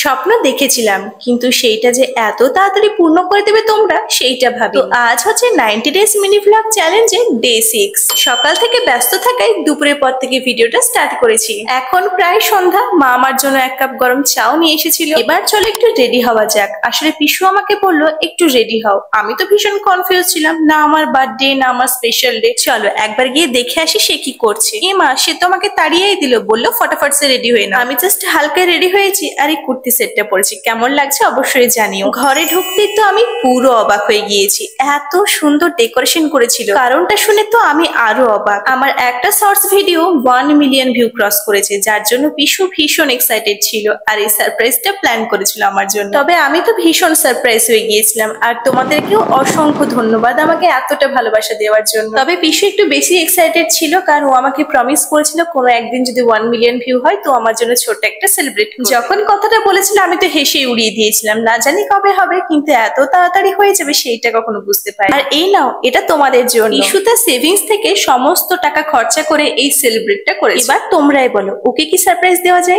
স্বপ্ন দেখেছিলাম, কিন্তু সেইটা যে এত তাড়াতাড়ি পূর্ণ করে দেবে তোমরা সেইটা ভাবি। তো আজ হচ্ছে 90 ডেজ মিনি ভ্লগ চ্যালেঞ্জের ডে 6। সকাল থেকে ব্যস্ত থাকায় দুপুরের পর থেকে ভিডিওটা স্টার্ট করেছি। এখন প্রায় সন্ধ্যা। মা আমার জন্য 1 কাপ গরম চাও নিয়ে এসেছিল। এবার চলো একটু রেডি হওয়া যাক। আসলে পিসু আমাকে বললো একটু রেডি হও। আমি তো ভীষণ কনফিউজ ছিলাম, না আমার বার্থডে না আমার স্পেশাল ডে। চলো একবার গিয়ে দেখে আসি সে কি করছে। এ মা, সে তো আমাকে তাড়িয়েই দিল, বললো ফটাফট সে রেডি হয়ে না। আমি জাস্ট হালকা রেডি হয়েছি আর এই কুর্তি সেটটা পরেছি। কেমন লাগছে অবশ্যই জানিও। ঘরে ঢুকতেই তো আমি পুরো অবাক হয়ে গিয়েছি, এত সুন্দর ডেকোরেশন করেছিল। কারণটা শুনে তো আমি আরো অবাক। আমার একটা shorts video 1 million view cross করেছে, যার জন্য পিসু ভীষণ এক্সাইটেড ছিল আর এই সারপ্রাইজটা প্ল্যান করেছিল আমার জন্য। তবে আমি তো ভীষণ সারপ্রাইজ হয়ে গিয়েছিলাম। আর তোমাদেরকেও অসংখ্য ধন্যবাদ আমাকে এতটা ভালোবাসা দেওয়ার জন্য। তবে পিসু একটু বেশি এক্সাইটেড ছিল, কারণ ও আমাকে প্রমিস করেছিল কোনো একদিন যদি 1 মিলিয়ন ভিউ হয় তো আমার জন্য ছোট একটা সেলিব্রেট। যখন কথাটা বলেছিল আমি তো হেসে উড়িয়ে দিয়েছিলাম, না জানি কবে হবে, কিন্তু এত তাড়াতাড়ি হয়ে যাবে সেইটা কখনো বুঝতে পারি। আর এই নাও, এটা তোমাদের জন্য। পিসু তার সেভিংস থেকে সমস্ত টাকা খরচা করে এই সেলিব্রেটটা করেছে। এবার তোমরাই বলো ওকে কি সারপ্রাইজ দেওয়া যায়।